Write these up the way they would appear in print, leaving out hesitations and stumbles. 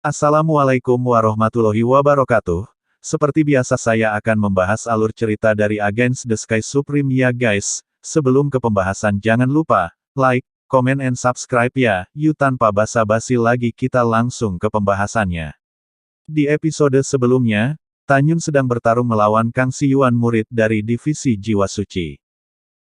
Assalamualaikum warahmatullahi wabarakatuh. Seperti biasa saya akan membahas alur cerita dari Against the Sky Supreme ya guys. Sebelum ke pembahasan jangan lupa, like, comment and subscribe ya. Yuk tanpa basa-basi lagi kita langsung ke pembahasannya. Di episode sebelumnya, Tan Yun sedang bertarung melawan Kang Siyuan murid dari Divisi Jiwa Suci.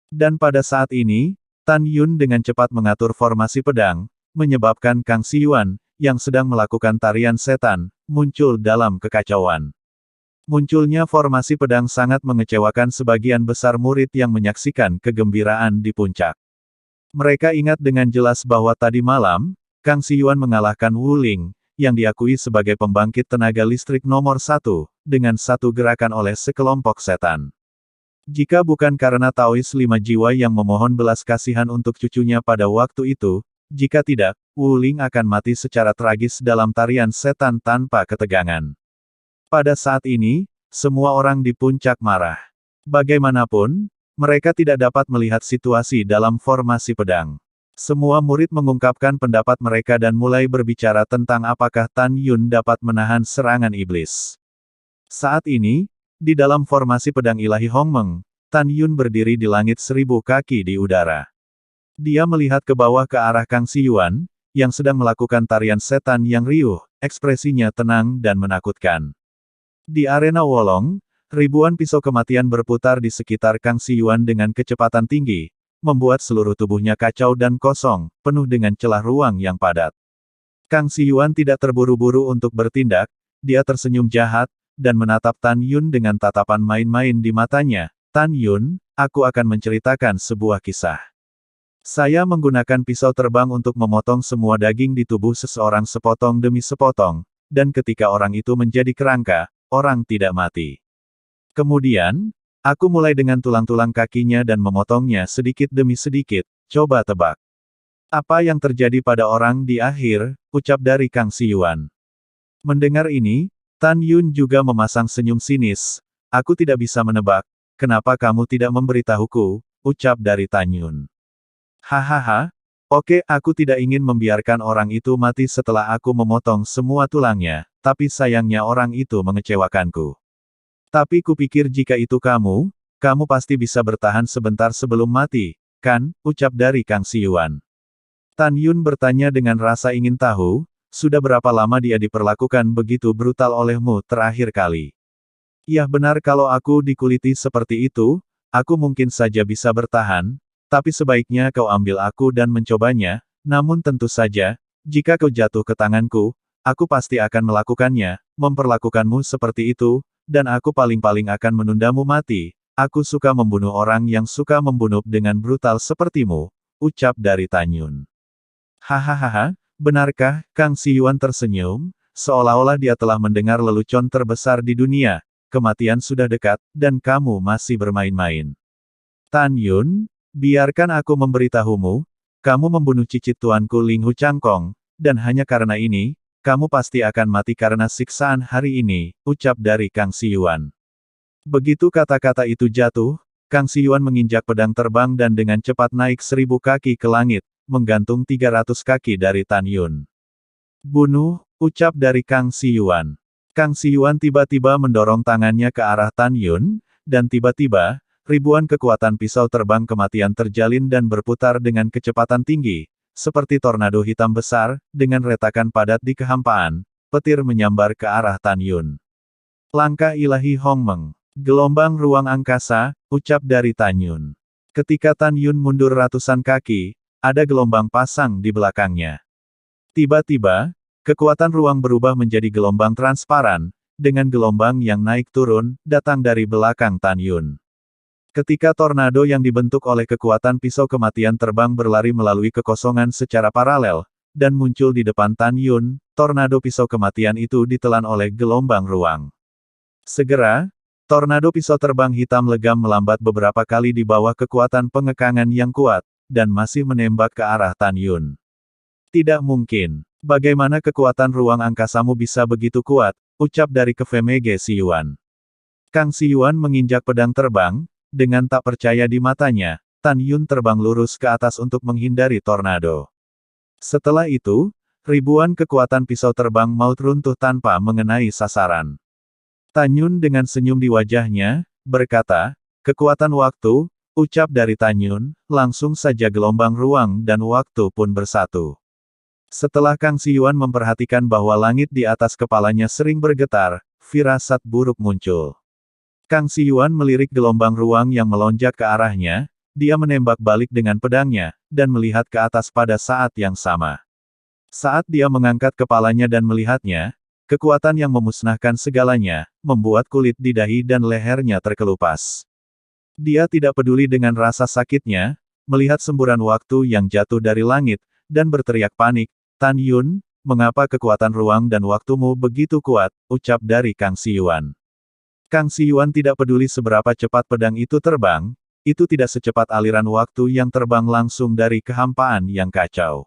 Dan pada saat ini, Tan Yun dengan cepat mengatur formasi pedang, menyebabkan Kang Siyuan, yang sedang melakukan tarian setan, muncul dalam kekacauan. Munculnya formasi pedang sangat mengecewakan sebagian besar murid yang menyaksikan kegembiraan di puncak. Mereka ingat dengan jelas bahwa tadi malam, Kang Siyuan mengalahkan Wu Ling, yang diakui sebagai pembangkit tenaga listrik nomor 1, dengan satu gerakan oleh sekelompok setan. Jika bukan karena Taois 5 jiwa yang memohon belas kasihan untuk cucunya pada waktu itu, jika tidak, Wu Ling akan mati secara tragis dalam tarian setan tanpa ketegangan. Pada saat ini, semua orang di puncak marah. Bagaimanapun, mereka tidak dapat melihat situasi dalam formasi pedang. Semua murid mengungkapkan pendapat mereka dan mulai berbicara tentang apakah Tan Yun dapat menahan serangan iblis. Saat ini, di dalam formasi pedang ilahi Hongmeng, Tan Yun berdiri di langit 1000 kaki di udara. Dia melihat ke bawah ke arah Kang Siyuan, yang sedang melakukan tarian setan yang riuh, ekspresinya tenang dan menakutkan. Di arena Wolong, ribuan pisau kematian berputar di sekitar Kang Siyuan dengan kecepatan tinggi, membuat seluruh tubuhnya kacau dan kosong, penuh dengan celah ruang yang padat. Kang Siyuan tidak terburu-buru untuk bertindak, dia tersenyum jahat, dan menatap Tan Yun dengan tatapan main-main di matanya. Tan Yun, aku akan menceritakan sebuah kisah. Saya menggunakan pisau terbang untuk memotong semua daging di tubuh seseorang sepotong demi sepotong, dan ketika orang itu menjadi kerangka, orang tidak mati. Kemudian, aku mulai dengan tulang-tulang kakinya dan memotongnya sedikit demi sedikit, coba tebak. Apa yang terjadi pada orang di akhir, ucap dari Kang Siyuan. Mendengar ini, Tan Yun juga memasang senyum sinis. Aku tidak bisa menebak, kenapa kamu tidak memberitahuku, ucap dari Tan Yun. Hahaha, oke, aku tidak ingin membiarkan orang itu mati setelah aku memotong semua tulangnya, tapi sayangnya orang itu mengecewakanku. Tapi kupikir jika itu kamu pasti bisa bertahan sebentar sebelum mati, kan, ucap dari Kang Siyuan. Tan Yun bertanya dengan rasa ingin tahu, sudah berapa lama dia diperlakukan begitu brutal olehmu terakhir kali? Ya benar kalau aku dikuliti seperti itu, aku mungkin saja bisa bertahan, tapi sebaiknya kau ambil aku dan mencobanya, namun tentu saja, jika kau jatuh ke tanganku, aku pasti akan melakukannya, memperlakukanmu seperti itu, dan aku paling-paling akan menundamu mati. Aku suka membunuh orang yang suka membunuh dengan brutal sepertimu, ucap dari Tan Yun. Hahaha, benarkah? Kang Siyuan tersenyum, seolah-olah dia telah mendengar lelucon terbesar di dunia, kematian sudah dekat, dan kamu masih bermain-main. Tan Yun, biarkan aku memberitahumu, kamu membunuh cicit tuanku Ling Hu Changkong, dan hanya karena ini, kamu pasti akan mati karena siksaan hari ini, ucap dari Kang Siyuan. Begitu kata-kata itu jatuh, Kang Siyuan menginjak pedang terbang dan dengan cepat naik 1000 kaki ke langit, menggantung 300 kaki dari Tan Yun. Bunuh, ucap dari Kang Siyuan. Kang Siyuan tiba-tiba mendorong tangannya ke arah Tan Yun, dan tiba-tiba, ribuan kekuatan pisau terbang kematian terjalin dan berputar dengan kecepatan tinggi, seperti tornado hitam besar, dengan retakan padat di kehampaan, petir menyambar ke arah Tan Yun. Langkah ilahi Hongmeng. Gelombang ruang angkasa, ucap dari Tan Yun. Ketika Tan Yun mundur ratusan kaki, ada gelombang pasang di belakangnya. Tiba-tiba, kekuatan ruang berubah menjadi gelombang transparan, dengan gelombang yang naik turun, datang dari belakang Tan Yun. Ketika tornado yang dibentuk oleh kekuatan pisau kematian terbang berlari melalui kekosongan secara paralel, dan muncul di depan Tan Yun, tornado pisau kematian itu ditelan oleh gelombang ruang. Segera, tornado pisau terbang hitam legam melambat beberapa kali di bawah kekuatan pengekangan yang kuat, dan masih menembak ke arah Tan Yun. Tidak mungkin. Bagaimana kekuatan ruang angkasamu bisa begitu kuat, ucap dari Kefemege Siyuan. Kang Siyuan menginjak pedang terbang, dengan tak percaya di matanya, Tan Yun terbang lurus ke atas untuk menghindari tornado. Setelah itu, ribuan kekuatan pisau terbang maut runtuh tanpa mengenai sasaran. Tan Yun dengan senyum di wajahnya, berkata, "Kekuatan waktu," ucap dari Tan Yun, langsung saja gelombang ruang dan waktu pun bersatu. Setelah Kang Siyuan memperhatikan bahwa langit di atas kepalanya sering bergetar, firasat buruk muncul. Kang Siyuan melirik gelombang ruang yang melonjak ke arahnya, dia menembak balik dengan pedangnya, dan melihat ke atas pada saat yang sama. Saat dia mengangkat kepalanya dan melihatnya, kekuatan yang memusnahkan segalanya, membuat kulit di dahi dan lehernya terkelupas. Dia tidak peduli dengan rasa sakitnya, melihat semburan waktu yang jatuh dari langit, dan berteriak panik, "Tan Yun, mengapa kekuatan ruang dan waktumu begitu kuat?" ucap dari Kang Siyuan. Kang Siyuan tidak peduli seberapa cepat pedang itu terbang, itu tidak secepat aliran waktu yang terbang langsung dari kehampaan yang kacau.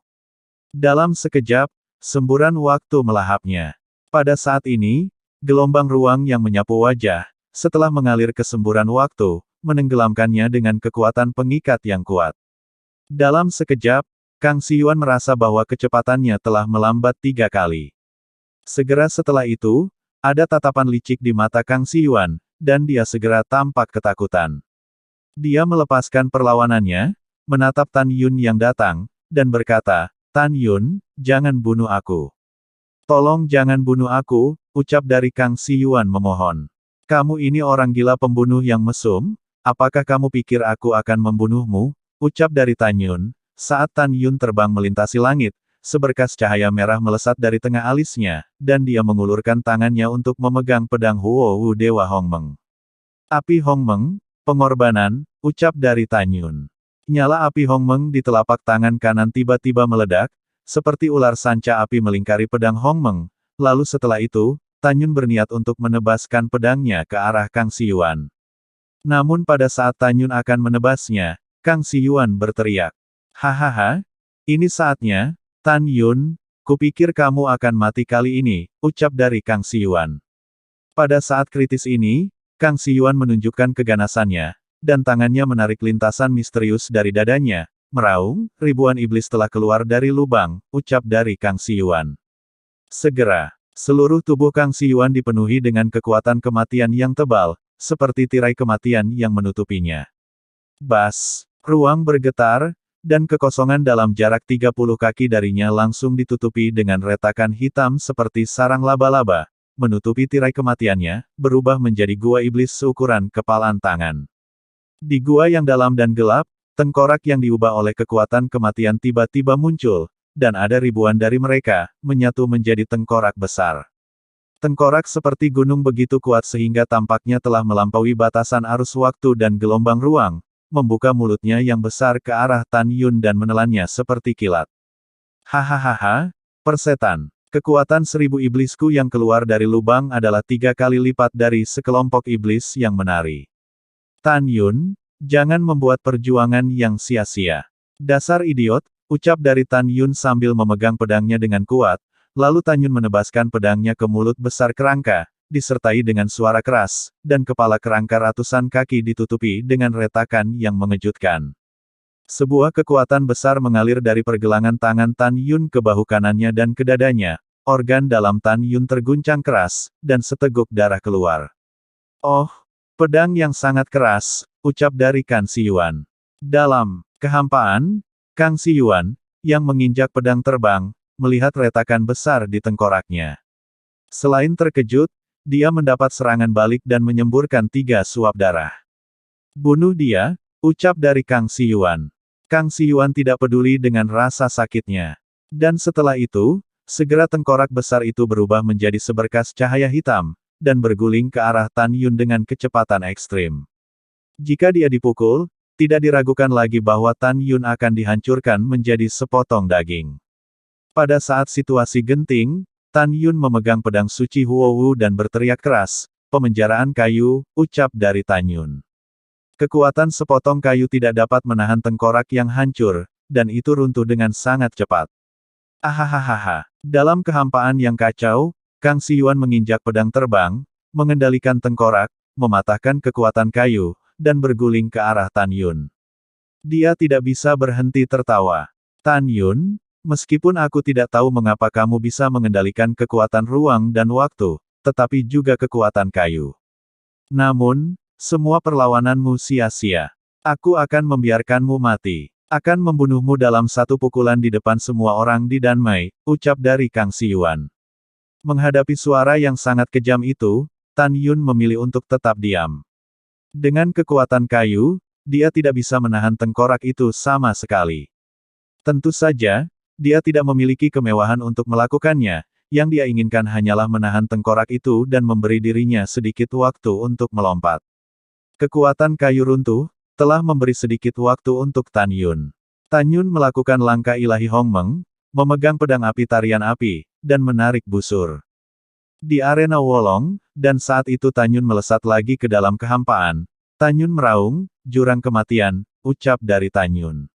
Dalam sekejap, semburan waktu melahapnya. Pada saat ini, gelombang ruang yang menyapu wajah, setelah mengalir ke semburan waktu, menenggelamkannya dengan kekuatan pengikat yang kuat. Dalam sekejap, Kang Siyuan merasa bahwa kecepatannya telah melambat 3 kali. Segera setelah itu, ada tatapan licik di mata Kang Siyuan, dan dia segera tampak ketakutan. Dia melepaskan perlawanannya, menatap Tan Yun yang datang, dan berkata, "Tan Yun, jangan bunuh aku. Tolong jangan bunuh aku," ucap dari Kang Siyuan memohon. "Kamu ini orang gila pembunuh yang mesum? Apakah kamu pikir aku akan membunuhmu?" ucap dari Tan Yun. Saat Tan Yun terbang melintasi langit, seberkas cahaya merah melesat dari tengah alisnya, dan dia mengulurkan tangannya untuk memegang pedang Huo Wu Dewa Hongmeng. "Api Hongmeng, pengorbanan," ucap dari Tan Yun. Nyala api Hongmeng di telapak tangan kanan tiba-tiba meledak, seperti ular sanca api melingkari pedang Hongmeng. Lalu setelah itu, Tan Yun berniat untuk menebaskan pedangnya ke arah Kang Siyuan. Namun pada saat Tan Yun akan menebasnya, Kang Siyuan berteriak, "Hahaha, ini saatnya, Tan Yun, kupikir kamu akan mati kali ini," ucap dari Kang Siyuan. Pada saat kritis ini, Kang Siyuan menunjukkan keganasannya, dan tangannya menarik lintasan misterius dari dadanya, meraung, "Ribuan iblis telah keluar dari lubang," ucap dari Kang Siyuan. Segera, seluruh tubuh Kang Siyuan dipenuhi dengan kekuatan kematian yang tebal, seperti tirai kematian yang menutupinya. Bas, ruang bergetar, dan kekosongan dalam jarak 30 kaki darinya langsung ditutupi dengan retakan hitam seperti sarang laba-laba, menutupi tirai kematiannya, berubah menjadi gua iblis seukuran kepalan tangan. Di gua yang dalam dan gelap, tengkorak yang diubah oleh kekuatan kematian tiba-tiba muncul, dan ada ribuan dari mereka, menyatu menjadi tengkorak besar. Tengkorak seperti gunung begitu kuat sehingga tampaknya telah melampaui batasan arus waktu dan gelombang ruang, membuka mulutnya yang besar ke arah Tan Yun dan menelannya seperti kilat. "Hahaha, persetan. Kekuatan 1000 iblisku yang keluar dari lubang adalah 3 kali lipat dari sekelompok iblis yang menari. Tan Yun, jangan membuat perjuangan yang sia-sia." "Dasar idiot," ucap dari Tan Yun sambil memegang pedangnya dengan kuat, lalu Tan Yun menebaskan pedangnya ke mulut besar kerangka, disertai dengan suara keras, dan kepala kerangka ratusan kaki ditutupi dengan retakan yang mengejutkan. Sebuah kekuatan besar mengalir dari pergelangan tangan Tan Yun ke bahu kanannya dan ke dadanya, organ dalam Tan Yun terguncang keras, dan seteguk darah keluar. "Oh, pedang yang sangat keras," ucap dari Kang Siyuan. Dalam kehampaan, Kang Siyuan, yang menginjak pedang terbang, melihat retakan besar di tengkoraknya. Selain terkejut, dia mendapat serangan balik dan menyemburkan 3 suap darah. "Bunuh dia," ucap dari Kang Siyuan. Kang Siyuan tidak peduli dengan rasa sakitnya. Dan setelah itu, segera tengkorak besar itu berubah menjadi seberkas cahaya hitam, dan berguling ke arah Tan Yun dengan kecepatan ekstrim. Jika dia dipukul, tidak diragukan lagi bahwa Tan Yun akan dihancurkan menjadi sepotong daging. Pada saat situasi genting, Tan Yun memegang pedang suci Huo Wu dan berteriak keras, "Pemenjaraan kayu," ucap dari Tan Yun. Kekuatan sepotong kayu tidak dapat menahan tengkorak yang hancur, dan itu runtuh dengan sangat cepat. Ahahaha. Dalam kehampaan yang kacau, Kang Siyuan menginjak pedang terbang, mengendalikan tengkorak, mematahkan kekuatan kayu, dan berguling ke arah Tan Yun. Dia tidak bisa berhenti tertawa. "Tan Yun, Meskipun aku tidak tahu mengapa kamu bisa mengendalikan kekuatan ruang dan waktu, tetapi juga kekuatan kayu. Namun, semua perlawananmu sia-sia. Aku akan membiarkanmu mati. Akan membunuhmu dalam satu pukulan di depan semua orang di Danmai, ucap dari Kang Siyuan. Menghadapi suara yang sangat kejam itu, Tan Yun memilih untuk tetap diam. Dengan kekuatan kayu, dia tidak bisa menahan tengkorak itu sama sekali. Tentu saja, dia tidak memiliki kemewahan untuk melakukannya, yang dia inginkan hanyalah menahan tengkorak itu dan memberi dirinya sedikit waktu untuk melompat. Kekuatan kayu runtuh, telah memberi sedikit waktu untuk Tan Yun. Tan Yun melakukan langkah ilahi Hongmeng, memegang pedang api tarian api, dan menarik busur. Di arena Wolong, dan saat itu Tan Yun melesat lagi ke dalam kehampaan. Tan Yun meraung, jurang kematian, ucap dari Tan Yun.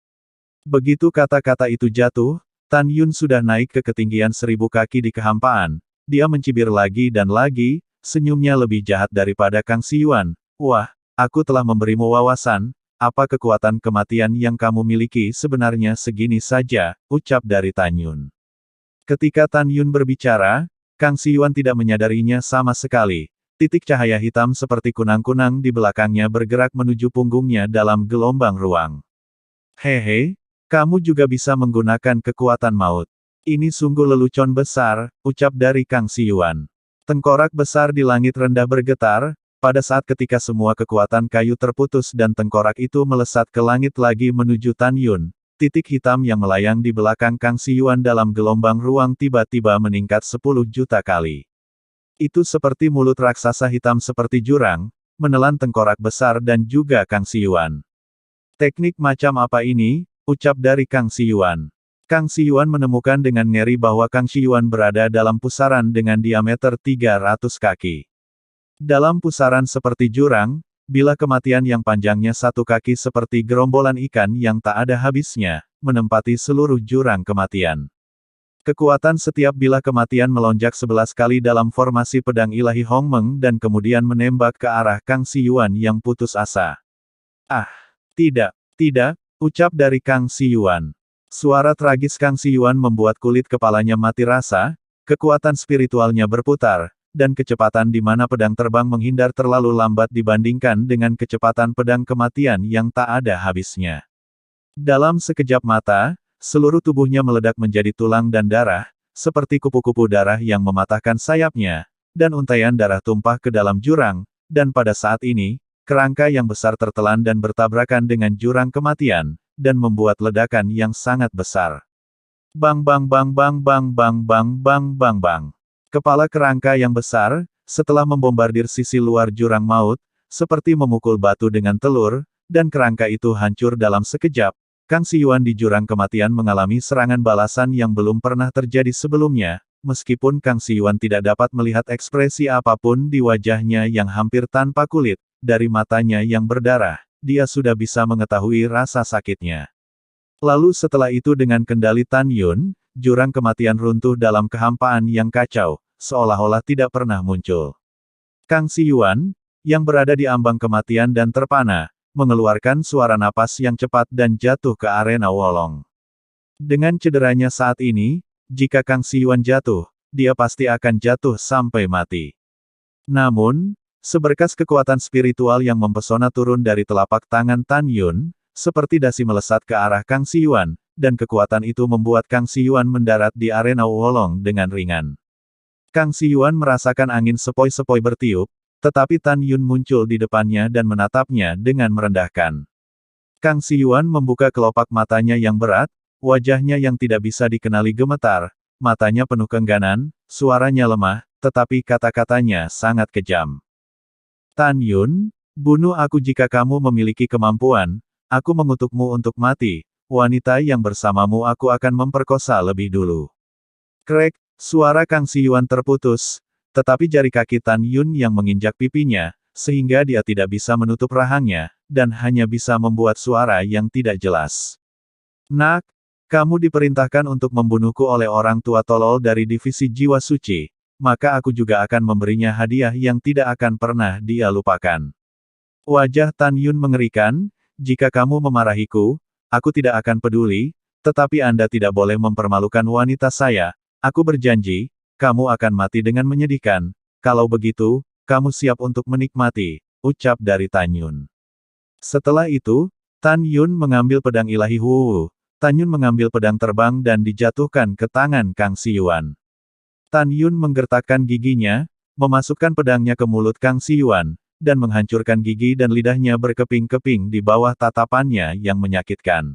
Begitu kata-kata itu jatuh, Tan Yun sudah naik ke ketinggian 1000 kaki di kehampaan. Dia mencibir lagi dan lagi, senyumnya lebih jahat daripada Kang Siyuan. Wah, aku telah memberimu wawasan, apa kekuatan kematian yang kamu miliki sebenarnya segini saja, ucap dari Tan Yun. Ketika Tan Yun berbicara, Kang Siyuan tidak menyadarinya sama sekali. Titik cahaya hitam seperti kunang-kunang di belakangnya bergerak menuju punggungnya dalam gelombang ruang. Hehe. Kamu juga bisa menggunakan kekuatan maut. Ini sungguh lelucon besar, ucap dari Kang Siyuan. Tengkorak besar di langit rendah bergetar, pada saat ketika semua kekuatan kayu terputus dan tengkorak itu melesat ke langit lagi menuju Tan Yun. Titik hitam yang melayang di belakang Kang Siyuan dalam gelombang ruang tiba-tiba meningkat 10 juta kali. Itu seperti mulut raksasa hitam seperti jurang, menelan tengkorak besar dan juga Kang Siyuan. Teknik macam apa ini? Ucap dari Kang Siyuan. Kang Siyuan menemukan dengan ngeri bahwa Kang Siyuan berada dalam pusaran dengan diameter 300 kaki. Dalam pusaran seperti jurang, bila kematian yang panjangnya 1 kaki seperti gerombolan ikan yang tak ada habisnya, menempati seluruh jurang kematian. Kekuatan setiap bila kematian melonjak 11 kali dalam formasi pedang ilahi Hongmeng dan kemudian menembak ke arah Kang Siyuan yang putus asa. Ah, tidak, ucap dari Kang Siyuan. Suara tragis Kang Siyuan membuat kulit kepalanya mati rasa, kekuatan spiritualnya berputar, dan kecepatan di mana pedang terbang menghindar terlalu lambat dibandingkan dengan kecepatan pedang kematian yang tak ada habisnya. Dalam sekejap mata, seluruh tubuhnya meledak menjadi tulang dan darah, seperti kupu-kupu darah yang mematahkan sayapnya, dan untaian darah tumpah ke dalam jurang, dan pada saat ini, kerangka yang besar tertelan dan bertabrakan dengan jurang kematian, dan membuat ledakan yang sangat besar. Bang bang bang bang bang bang bang bang bang bang. Kepala kerangka yang besar, setelah membombardir sisi luar jurang maut, seperti memukul batu dengan telur, dan kerangka itu hancur dalam sekejap. Kang Siyuan di jurang kematian mengalami serangan balasan yang belum pernah terjadi sebelumnya, meskipun Kang Siyuan tidak dapat melihat ekspresi apapun di wajahnya yang hampir tanpa kulit. Dari matanya yang berdarah, dia sudah bisa mengetahui rasa sakitnya. Lalu setelah itu dengan kendali Tan Yun, jurang kematian runtuh dalam kehampaan yang kacau, seolah-olah tidak pernah muncul. Kang Siyuan, yang berada di ambang kematian dan terpana, mengeluarkan suara napas yang cepat dan jatuh ke arena Wolong. Dengan cederanya saat ini, jika Kang Siyuan jatuh, dia pasti akan jatuh sampai mati. Namun, seberkas kekuatan spiritual yang mempesona turun dari telapak tangan Tan Yun, seperti dasi melesat ke arah Kang Siyuan, dan kekuatan itu membuat Kang Siyuan mendarat di arena Wolong dengan ringan. Kang Siyuan merasakan angin sepoi-sepoi bertiup, tetapi Tan Yun muncul di depannya dan menatapnya dengan merendahkan. Kang Siyuan membuka kelopak matanya yang berat, wajahnya yang tidak bisa dikenali gemetar, matanya penuh keengganan, suaranya lemah, tetapi kata-katanya sangat kejam. Tan Yun, bunuh aku jika kamu memiliki kemampuan, aku mengutukmu untuk mati, wanita yang bersamamu aku akan memperkosa lebih dulu. Krek, suara Kang Siyuan terputus, tetapi jari kaki Tan Yun yang menginjak pipinya, sehingga dia tidak bisa menutup rahangnya, dan hanya bisa membuat suara yang tidak jelas. Nak, kamu diperintahkan untuk membunuhku oleh orang tua tolol dari divisi jiwa suci. Maka aku juga akan memberinya hadiah yang tidak akan pernah dia lupakan. Wajah Tan Yun mengerikan, jika kamu memarahiku, aku tidak akan peduli, Tetapi Anda tidak boleh mempermalukan wanita saya. Aku berjanji, kamu akan mati dengan menyedihkan. Kalau begitu, kamu siap untuk menikmati, ucap dari Tan Yun. Setelah itu, Tan Yun mengambil pedang ilahi Wu. Tan Yun mengambil pedang terbang dan dijatuhkan ke tangan Kang Siyuan. Tan Yun menggertakkan giginya, memasukkan pedangnya ke mulut Kang Siyuan, dan menghancurkan gigi dan lidahnya berkeping-keping di bawah tatapannya yang menyakitkan.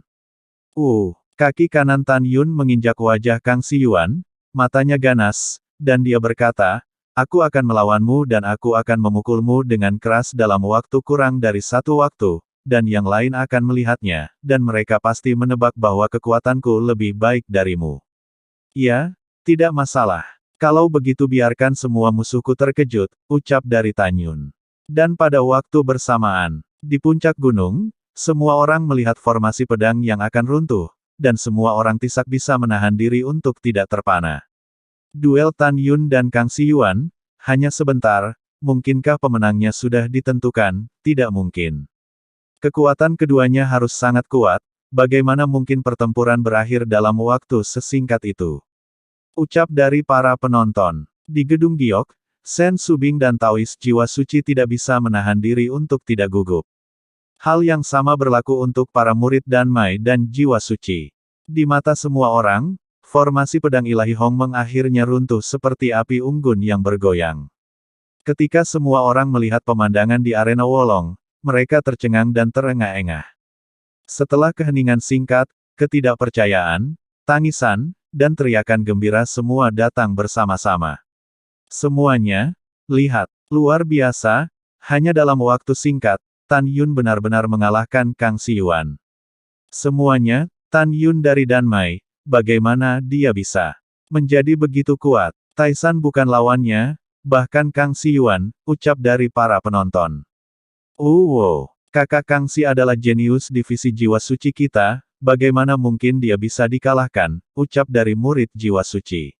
Kaki kanan Tan Yun menginjak wajah Kang Siyuan, matanya ganas, dan dia berkata, aku akan melawanmu dan aku akan memukulmu dengan keras dalam waktu kurang dari 1 waktu, dan yang lain akan melihatnya, dan mereka pasti menebak bahwa kekuatanku lebih baik darimu. Ya, tidak masalah. Kalau begitu biarkan semua musuhku terkejut, ucap dari Tan Yun. Dan pada waktu bersamaan, di puncak gunung, semua orang melihat formasi pedang yang akan runtuh, dan semua orang Tisak bisa menahan diri untuk tidak terpana. Duel Tan Yun dan Kang Siyuan, hanya sebentar, mungkinkah pemenangnya sudah ditentukan? Tidak mungkin. Kekuatan keduanya harus sangat kuat, bagaimana mungkin pertempuran berakhir dalam waktu sesingkat itu? Ucap dari para penonton. Di gedung giok, Sen Subing dan Taois jiwa suci tidak bisa menahan diri untuk tidak gugup. Hal yang sama berlaku untuk para murid Danmai dan jiwa suci. Di mata semua orang, formasi pedang ilahi Hongmeng akhirnya runtuh seperti api unggun yang bergoyang. Ketika semua orang melihat pemandangan di arena Wolong, mereka tercengang dan terengah-engah. Setelah keheningan singkat, ketidakpercayaan, tangisan, dan teriakan gembira semua datang bersama-sama. Semuanya, lihat, luar biasa, hanya dalam waktu singkat, Tan Yun benar-benar mengalahkan Kang Siyuan. Semuanya, Tan Yun dari Danmai, bagaimana dia bisa menjadi begitu kuat? Taisan bukan lawannya, bahkan Kang Siyuan, ucap dari para penonton. Kakak Kang Si adalah jenius divisi jiwa suci kita, bagaimana mungkin dia bisa dikalahkan, ucap dari murid jiwa suci.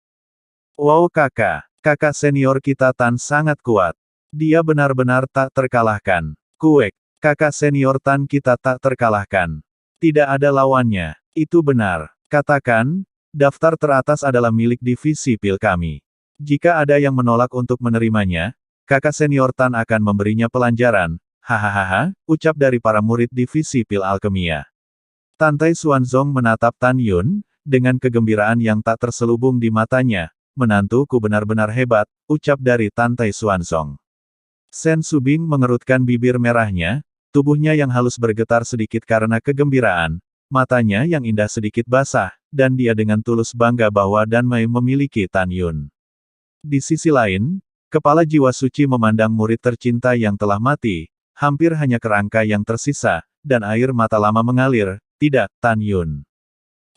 Wow kakak senior kita Tan sangat kuat. Dia benar-benar tak terkalahkan. Kuek, kakak senior Tan kita tak terkalahkan. Tidak ada lawannya. Itu benar. Katakan, daftar teratas adalah milik divisi pil kami. Jika ada yang menolak untuk menerimanya, kakak senior Tan akan memberinya pelajaran. Hahaha, ucap dari para murid divisi pil alkemia. Tantai Xuanzong menatap Tan Yun, dengan kegembiraan yang tak terselubung di matanya. Menantuku benar-benar hebat, ucap dari Tantai Xuanzong. Sen Subing mengerutkan bibir merahnya, tubuhnya yang halus bergetar sedikit karena kegembiraan, matanya yang indah sedikit basah, dan dia dengan tulus bangga bahwa Danmai memiliki Tan Yun. Di sisi lain, kepala jiwa suci memandang murid tercinta yang telah mati, hampir hanya kerangka yang tersisa, dan air mata lama mengalir. Tidak, Tan Yun.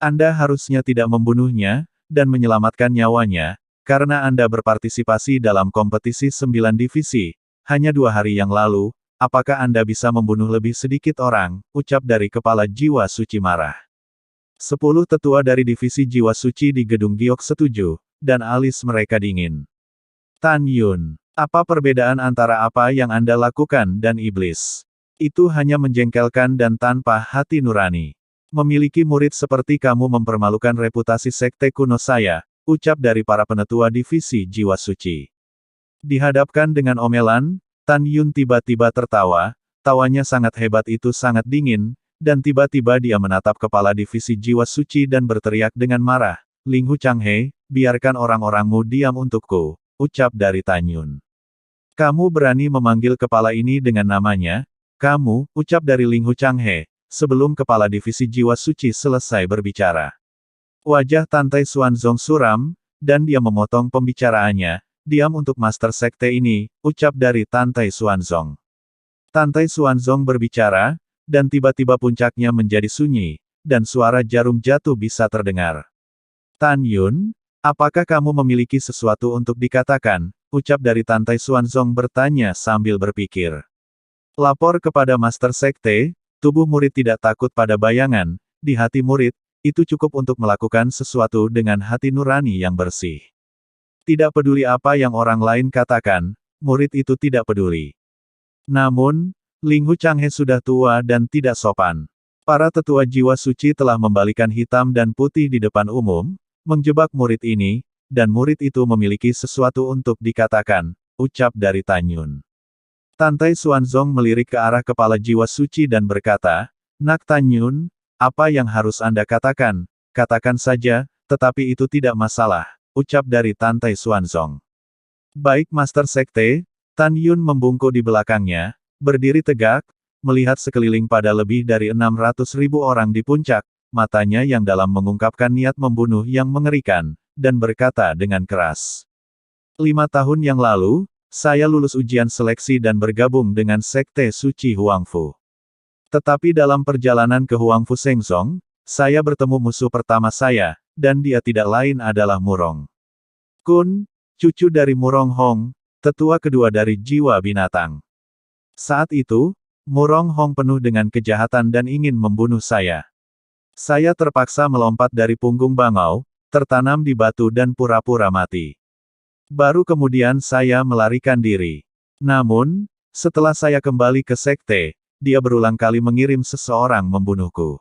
Anda harusnya tidak membunuhnya, dan menyelamatkan nyawanya, karena Anda berpartisipasi dalam kompetisi 9 divisi, hanya 2 hari yang lalu, apakah Anda bisa membunuh lebih sedikit orang, ucap dari kepala jiwa suci marah. 10 tetua dari divisi jiwa suci di gedung giok setuju, dan alis mereka dingin. Tan Yun, apa perbedaan antara apa yang Anda lakukan dan iblis? Itu hanya menjengkelkan dan tanpa hati nurani. Memiliki murid seperti kamu mempermalukan reputasi sekte kuno saya, ucap dari para penetua divisi jiwa suci. Dihadapkan dengan omelan, Tan Yun tiba-tiba tertawa, tawanya sangat hebat itu sangat dingin, dan tiba-tiba dia menatap kepala divisi jiwa suci dan berteriak dengan marah, Ling Hu Changhe, biarkan orang-orangmu diam untukku, ucap dari Tan Yun. Kamu berani memanggil kepala ini dengan namanya? Kamu, ucap dari Ling Hu Changhe, sebelum kepala divisi jiwa suci selesai berbicara. Wajah Tantai Xuanzong suram, dan dia memotong pembicaraannya, diam untuk master sekte ini, ucap dari Tantai Xuanzong. Tantai Xuanzong berbicara, dan tiba-tiba puncaknya menjadi sunyi, dan suara jarum jatuh bisa terdengar. Tan Yun, apakah kamu memiliki sesuatu untuk dikatakan, ucap dari Tantai Xuanzong bertanya sambil berpikir. Lapor kepada master sekte. Tubuh murid tidak takut pada bayangan, di hati murid, itu cukup untuk melakukan sesuatu dengan hati nurani yang bersih. Tidak peduli apa yang orang lain katakan, murid itu tidak peduli. Namun, Ling Hu Changhe sudah tua dan tidak sopan. Para tetua jiwa suci telah membalikan hitam dan putih di depan umum, menjebak murid ini, dan murid itu memiliki sesuatu untuk dikatakan, ucap dari Tan Yun. Tantai Xuanzong melirik ke arah kepala jiwa suci dan berkata, Nak Tan Yun, apa yang harus Anda katakan? Katakan saja, tetapi itu tidak masalah, ucap dari Tantai Xuanzong. Baik Master Sekte, Tan Yun membungkuk di belakangnya, berdiri tegak, melihat sekeliling pada lebih dari 600.000 orang di puncak, matanya yang dalam mengungkapkan niat membunuh yang mengerikan, dan berkata dengan keras. 5 tahun yang lalu, saya lulus ujian seleksi dan bergabung dengan Sekte Suci Huangfu. Tetapi dalam perjalanan ke Huangfu Shengzong, saya bertemu musuh pertama saya, dan dia tidak lain adalah Murong Kun, cucu dari Murong Hong, tetua kedua dari jiwa binatang. Saat itu, Murong Hong penuh dengan kejahatan dan ingin membunuh saya. Saya terpaksa melompat dari punggung bangau, tertanam di batu dan pura-pura mati. Baru kemudian saya melarikan diri. Namun, setelah saya kembali ke sekte, dia berulang kali mengirim seseorang membunuhku.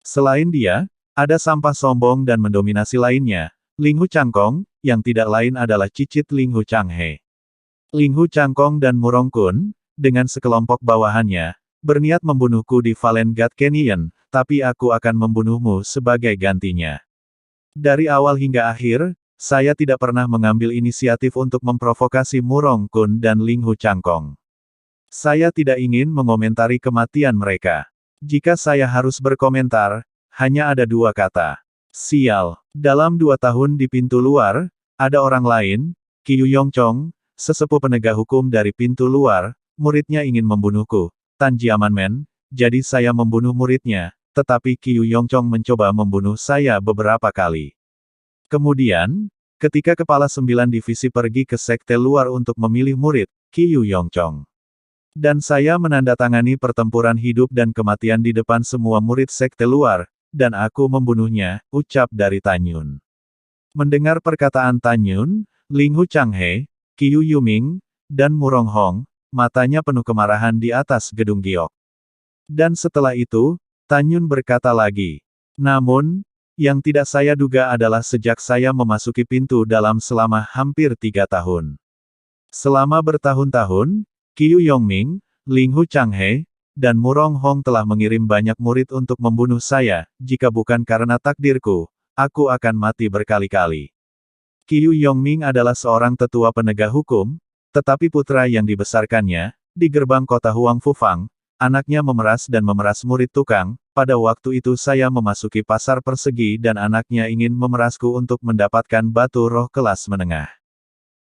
Selain dia, ada sampah sombong dan mendominasi lainnya, Ling Hu Changkong, yang tidak lain adalah cicit Ling Hu Changhe. Ling Hu Changkong dan Murong Kun, dengan sekelompok bawahannya, berniat membunuhku di Valen God Canyon, tapi aku akan membunuhmu sebagai gantinya. Dari awal hingga akhir, saya tidak pernah mengambil inisiatif untuk memprovokasi Murong Kun dan Ling Hu Changkong. Saya tidak ingin mengomentari kematian mereka. Jika saya harus berkomentar, hanya ada 2 kata. Sial. Dalam 2 tahun di pintu luar, ada orang lain, Qiu Yongchong, sesepuh penegak hukum dari pintu luar, muridnya ingin membunuhku, Tan Jiamanmen, jadi saya membunuh muridnya, tetapi Qiu Yongchong mencoba membunuh saya beberapa kali. Kemudian, ketika kepala 9 divisi pergi ke sekte luar untuk memilih murid, Qiu Yongchong. Dan saya menandatangani pertempuran hidup dan kematian di depan semua murid sekte luar, dan aku membunuhnya, ucap dari Tan Yun. Mendengar perkataan Tan Yun, Ling Hu Changhe, Qiu Yuming, dan Murong Hong, matanya penuh kemarahan di atas gedung giok. Dan setelah itu, Tan Yun berkata lagi. Namun, yang tidak saya duga adalah sejak saya memasuki pintu dalam selama hampir 3 tahun. Selama bertahun-tahun, Qiu Yongming, Ling Hu Changhe, dan Murong Hong telah mengirim banyak murid untuk membunuh saya, jika bukan karena takdirku, aku akan mati berkali-kali. Qiu Yongming adalah seorang tetua penegak hukum, tetapi putra yang dibesarkannya, di gerbang kota Huangfu Fang, anaknya memeras dan memeras murid tukang, pada waktu itu saya memasuki pasar persegi dan anaknya ingin memerasku untuk mendapatkan batu roh kelas menengah.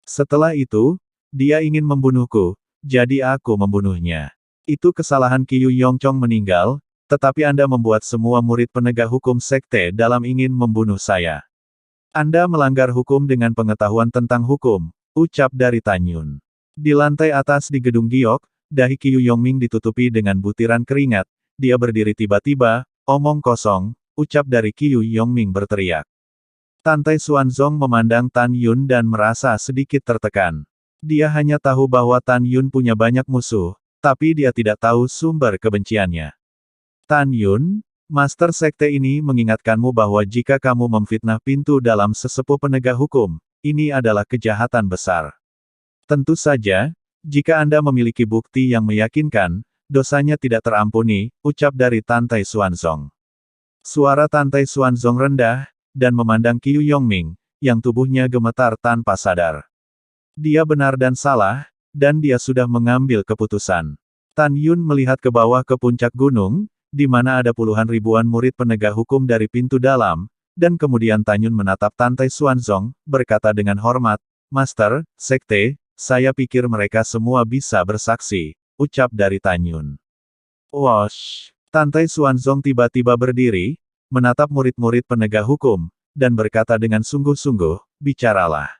Setelah itu, dia ingin membunuhku, jadi aku membunuhnya. Itu kesalahan Qiu Yongchong meninggal, tetapi Anda membuat semua murid penegak hukum sekte dalam ingin membunuh saya. Anda melanggar hukum dengan pengetahuan tentang hukum, ucap dari Tan Yun. Di lantai atas di gedung giok, dahi Qiu Yongming ditutupi dengan butiran keringat, dia berdiri tiba-tiba, omong kosong, ucap dari Qiu Yongming berteriak. Tantai Xuanzong memandang Tan Yun dan merasa sedikit tertekan. Dia hanya tahu bahwa Tan Yun punya banyak musuh, tapi dia tidak tahu sumber kebenciannya. Tan Yun, Master Sekte ini mengingatkanmu bahwa jika kamu memfitnah pintu dalam sesepuh penegak hukum, ini adalah kejahatan besar. Tentu saja, jika Anda memiliki bukti yang meyakinkan, dosanya tidak terampuni, ucap dari Tantai Xuanzong. Suara Tantai Xuanzong rendah, dan memandang Qiu Yongming, yang tubuhnya gemetar tanpa sadar. Dia benar dan salah, dan dia sudah mengambil keputusan. Tan Yun melihat ke bawah ke puncak gunung, di mana ada puluhan ribuan murid penegak hukum dari pintu dalam, dan kemudian Tan Yun menatap Tantai Xuanzong, berkata dengan hormat, Master, Sekte, saya pikir mereka semua bisa bersaksi, ucap dari Tan Yun. Wosh! Tantai Xuanzong tiba-tiba berdiri, menatap murid-murid penegak hukum, dan berkata dengan sungguh-sungguh, bicaralah.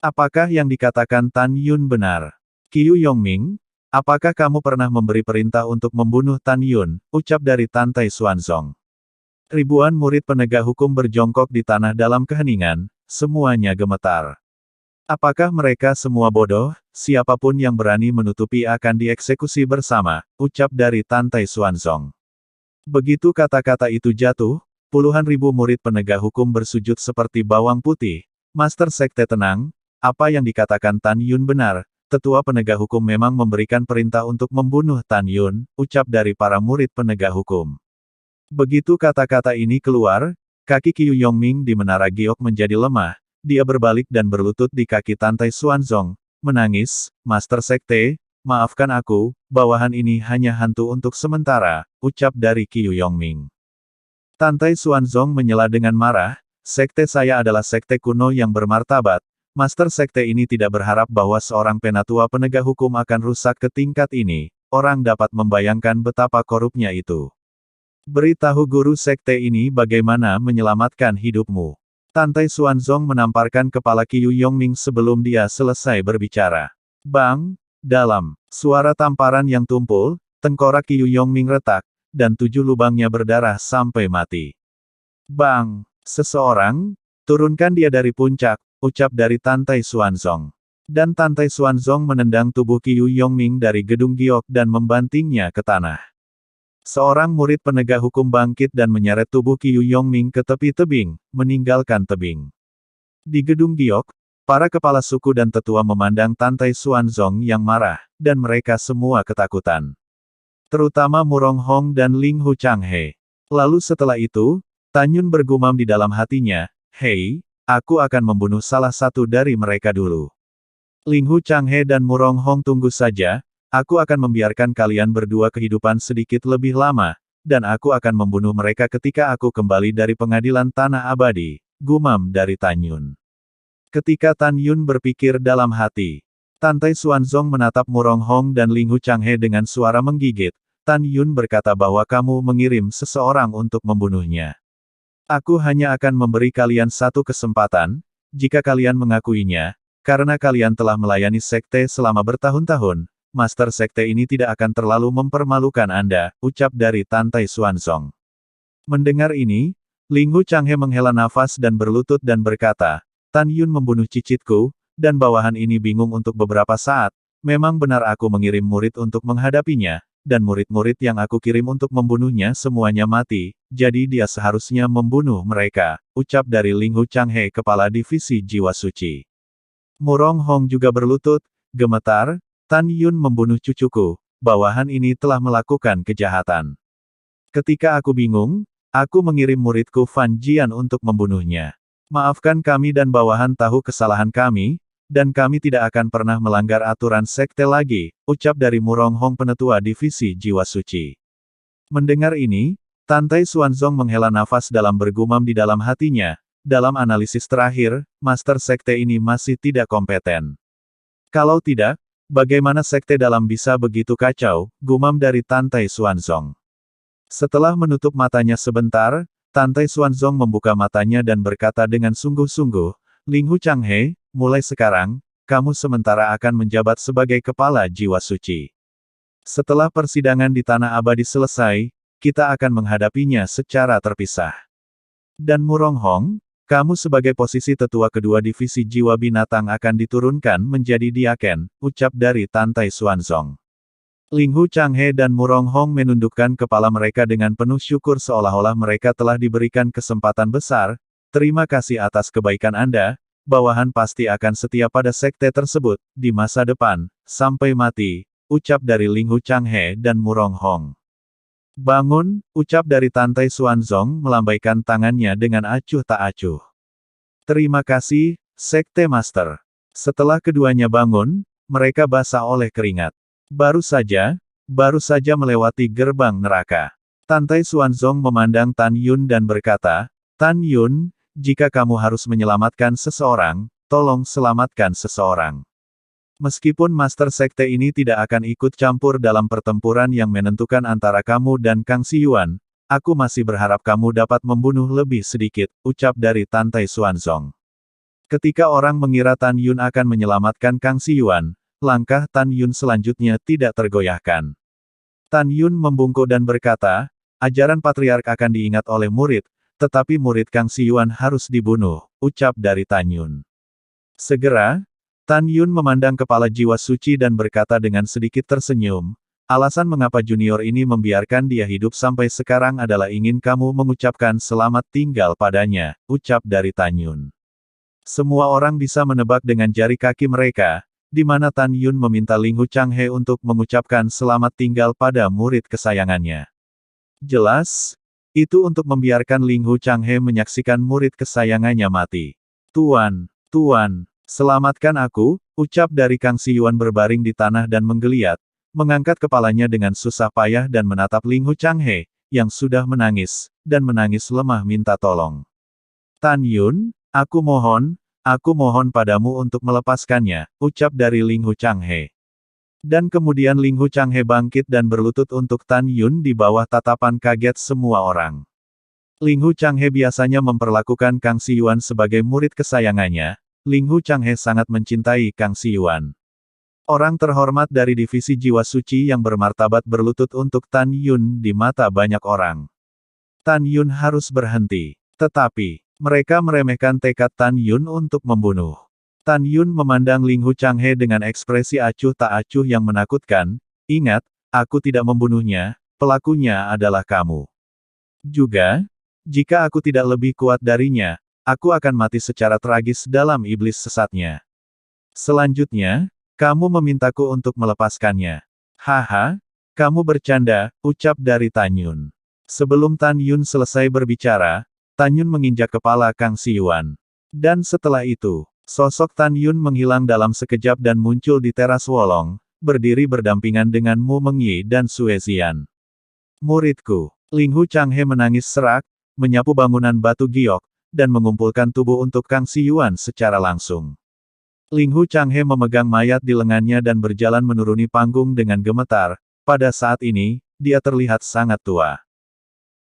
Apakah yang dikatakan Tan Yun benar? Qiu Yongming, apakah kamu pernah memberi perintah untuk membunuh Tan Yun, ucap dari Tantai Xuanzong. Ribuan murid penegak hukum berjongkok di tanah dalam keheningan, semuanya gemetar. Apakah mereka semua bodoh? Siapapun yang berani menutupi akan dieksekusi bersama, ucap dari Tantai Xuanzong. Begitu kata-kata itu jatuh, puluhan ribu murid penegak hukum bersujud seperti bawang putih. Master Sekte tenang, apa yang dikatakan Tan Yun benar, tetua penegak hukum memang memberikan perintah untuk membunuh Tan Yun, ucap dari para murid penegak hukum. Begitu kata-kata ini keluar, kaki Qiu Yongming di Menara Giok menjadi lemah, dia berbalik dan berlutut di kaki Tantai Xuanzong, menangis, Master Sekte, maafkan aku, bawahan ini hanya hantu untuk sementara, ucap dari Qiu Yongming. Tantai Xuanzong menyela dengan marah, sekte saya adalah sekte kuno yang bermartabat, Master Sekte ini tidak berharap bahwa seorang penatua penegak hukum akan rusak ke tingkat ini, orang dapat membayangkan betapa korupnya itu. Beritahu guru sekte ini bagaimana menyelamatkan hidupmu. Tantai Xuanzong menamparkan kepala Qiu Yongming sebelum dia selesai berbicara. Bang! Dalam suara tamparan yang tumpul, tengkorak Qiu Yongming retak, dan 7 lubangnya berdarah sampai mati. Bang! Seseorang, turunkan dia dari puncak, ucap dari Tantai Xuanzong. Dan Tantai Xuanzong menendang tubuh Qiu Yongming dari gedung giok dan membantingnya ke tanah. Seorang murid penegak hukum bangkit dan menyeret tubuh Qiu Yongming ke tepi tebing, meninggalkan tebing. Di gedung giok, para kepala suku dan tetua memandang Tantai Xuanzong yang marah, dan mereka semua ketakutan. Terutama Murong Hong dan Ling Hu Changhe. Lalu setelah itu, Tan Yun bergumam di dalam hatinya, "Hei, aku akan membunuh salah satu dari mereka dulu. Ling Hu Changhe dan Murong Hong tunggu saja, aku akan membiarkan kalian berdua kehidupan sedikit lebih lama, dan aku akan membunuh mereka ketika aku kembali dari pengadilan tanah abadi," gumam dari Tan Yun. Ketika Tan Yun berpikir dalam hati, Tantai Xuanzong menatap Murong Hong dan Ling Hu Changhe dengan suara menggigit. Tan Yun berkata bahwa kamu mengirim seseorang untuk membunuhnya. Aku hanya akan memberi kalian satu kesempatan, jika kalian mengakuinya, karena kalian telah melayani sekte selama bertahun-tahun, Master Sekte ini tidak akan terlalu mempermalukan Anda, ucap dari Tantai Xuanzong. Mendengar ini, Ling Hu Changhe menghela nafas dan berlutut dan berkata, Tan Yun membunuh cicitku, dan bawahan ini bingung untuk beberapa saat, memang benar aku mengirim murid untuk menghadapinya, dan murid-murid yang aku kirim untuk membunuhnya semuanya mati, jadi dia seharusnya membunuh mereka, ucap dari Ling Hu Changhe kepala divisi jiwa suci. Murong Hong juga berlutut, gemetar, Tan Yun membunuh cucuku, bawahan ini telah melakukan kejahatan. Ketika aku bingung, aku mengirim muridku Fan Jian untuk membunuhnya. Maafkan kami dan bawahan tahu kesalahan kami, dan kami tidak akan pernah melanggar aturan sekte lagi, ucap dari Murong Hong penetua divisi jiwa suci. Mendengar ini, Tantai Xuanzong menghela nafas dalam bergumam di dalam hatinya, dalam analisis terakhir, Master Sekte ini masih tidak kompeten. Kalau tidak, bagaimana sekte dalam bisa begitu kacau, gumam dari Tantai Xuanzong. Setelah menutup matanya sebentar, Tantai Xuanzong membuka matanya dan berkata dengan sungguh-sungguh, Ling Hu Changhe, mulai sekarang, kamu sementara akan menjabat sebagai kepala jiwa suci. Setelah persidangan di Tanah Abadi selesai, kita akan menghadapinya secara terpisah. Dan Murong Hong, kamu sebagai posisi tetua kedua divisi jiwa binatang akan diturunkan menjadi diaken, ucap dari Tantai Xuanzong. Ling Hu Changhe dan Murong Hong menundukkan kepala mereka dengan penuh syukur seolah-olah mereka telah diberikan kesempatan besar. Terima kasih atas kebaikan Anda, bawahan pasti akan setia pada sekte tersebut, di masa depan, sampai mati, ucap dari Ling Hu Changhe dan Murong Hong. Bangun, ucap dari Tantai Xuanzong melambaikan tangannya dengan acuh tak acuh. Terima kasih, Sekte Master. Setelah keduanya bangun, mereka basah oleh keringat. Baru saja melewati gerbang neraka. Tantai Xuanzong memandang Tan Yun dan berkata, Tan Yun, jika kamu harus menyelamatkan seseorang, tolong selamatkan seseorang. Meskipun Master Sekte ini tidak akan ikut campur dalam pertempuran yang menentukan antara kamu dan Kang Xiyuan, aku masih berharap kamu dapat membunuh lebih sedikit, ucap dari Tantai Xuanzong. Ketika orang mengira Tan Yun akan menyelamatkan Kang Xiyuan, langkah Tan Yun selanjutnya tidak tergoyahkan. Tan Yun membungkuk dan berkata, ajaran patriark akan diingat oleh murid, tetapi murid Kang Xiyuan harus dibunuh, ucap dari Tan Yun. Segera, Tan Yun memandang kepala jiwa suci dan berkata dengan sedikit tersenyum, Alasan mengapa junior ini membiarkan dia hidup sampai sekarang adalah ingin kamu mengucapkan selamat tinggal padanya, ucap dari Tan Yun. Semua orang bisa menebak dengan jari kaki mereka, di mana Tan Yun meminta Ling Hu Changhe untuk mengucapkan selamat tinggal pada murid kesayangannya. Jelas, itu untuk membiarkan Ling Hu Changhe menyaksikan murid kesayangannya mati. Tuan, selamatkan aku, ucap dari Kang Siyuan berbaring di tanah dan menggeliat, mengangkat kepalanya dengan susah payah dan menatap Ling Hu Changhe, yang sudah menangis, dan menangis lemah minta tolong. Tan Yun, aku mohon padamu untuk melepaskannya, ucap dari Ling Hu Changhe. Dan kemudian Ling Hu Changhe bangkit dan berlutut untuk Tan Yun di bawah tatapan kaget semua orang. Ling Hu Changhe biasanya memperlakukan Kang Siyuan sebagai murid kesayangannya. Ling Hu Changhe sangat mencintai Kang Siyuan. Orang terhormat dari divisi jiwa suci yang bermartabat berlutut untuk Tan Yun di mata banyak orang. Tan Yun harus berhenti. Tetapi, mereka meremehkan tekad Tan Yun untuk membunuh. Tan Yun memandang Ling Hu Changhe dengan ekspresi acuh tak acuh yang menakutkan. Ingat, aku tidak membunuhnya, pelakunya adalah kamu. Juga, jika aku tidak lebih kuat darinya, aku akan mati secara tragis dalam iblis sesatnya. Selanjutnya, kamu memintaku untuk melepaskannya. Haha, kamu bercanda, ucap dari Tan Yun. Sebelum Tan Yun selesai berbicara, Tan Yun menginjak kepala Kang Siyuan. Dan setelah itu, sosok Tan Yun menghilang dalam sekejap dan muncul di teras Wolong, berdiri berdampingan dengan Mu Mengyi dan Sue Zian. Muridku, Ling Hu Changhe menangis serak, menyapu bangunan batu giok, dan mengumpulkan tubuh untuk Kang Siyuan secara langsung. Ling Hu Changhe memegang mayat di lengannya dan berjalan menuruni panggung dengan gemetar. Pada saat ini, dia terlihat sangat tua.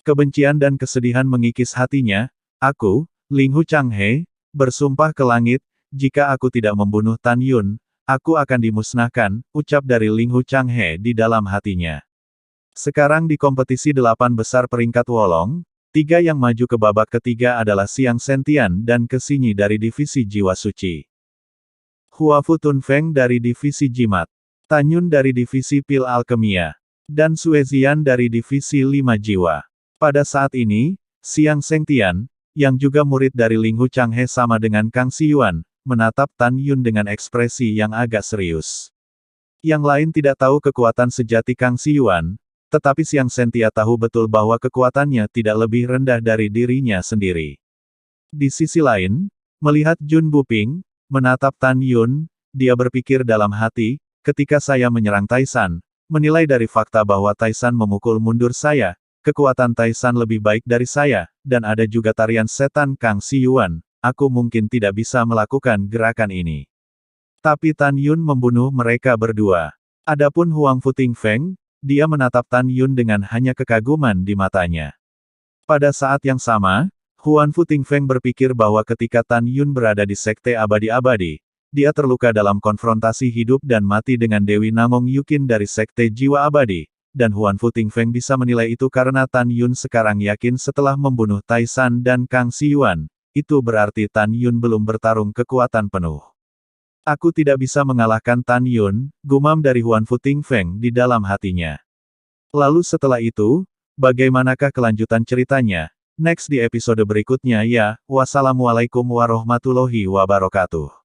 Kebencian dan kesedihan mengikis hatinya. Aku, Ling Hu Changhe, bersumpah ke langit, jika aku tidak membunuh Tan Yun, aku akan dimusnahkan, ucap dari Ling Hu Changhe di dalam hatinya. Sekarang di kompetisi 8 besar peringkat Wolong, 3 yang maju ke babak ketiga adalah Xiang Sentian dan Kesinyi dari divisi jiwa suci. Huafu Tunfeng dari divisi jimat, Tan Yun dari divisi pil alkemia, dan Sue Zian dari divisi 5 jiwa. Pada saat ini, Xiang Sentian, yang juga murid dari Ling Hu Changhe sama dengan Kang Siyuan, menatap Tan Yun dengan ekspresi yang agak serius. Yang lain tidak tahu kekuatan sejati Kang Siyuan, tetapi Xiang Sentia tahu betul bahwa kekuatannya tidak lebih rendah dari dirinya sendiri. Di sisi lain, melihat Jun Buping, menatap Tan Yun, dia berpikir dalam hati, ketika saya menyerang Taisan, menilai dari fakta bahwa Taisan memukul mundur saya, kekuatan Taisan lebih baik dari saya, dan ada juga tarian setan Kang Siyuan, aku mungkin tidak bisa melakukan gerakan ini. Tapi Tan Yun membunuh mereka berdua. Adapun Huang Futing Feng, dia menatap Tan Yun dengan hanya kekaguman di matanya. Pada saat yang sama, Huan Futing Feng berpikir bahwa ketika Tan Yun berada di Sekte Abadi-Abadi, dia terluka dalam konfrontasi hidup dan mati dengan Dewi Namong Yukin dari Sekte Jiwa Abadi, dan Huan Futing Feng bisa menilai itu karena Tan Yun sekarang yakin setelah membunuh Taisan dan Kang Siyuan, itu berarti Tan Yun belum bertarung kekuatan penuh. Aku tidak bisa mengalahkan Tan Yun, gumam dari Huan Futing Feng di dalam hatinya. Lalu setelah itu, bagaimanakah kelanjutan ceritanya? Next di episode berikutnya ya, wassalamualaikum warahmatullahi wabarakatuh.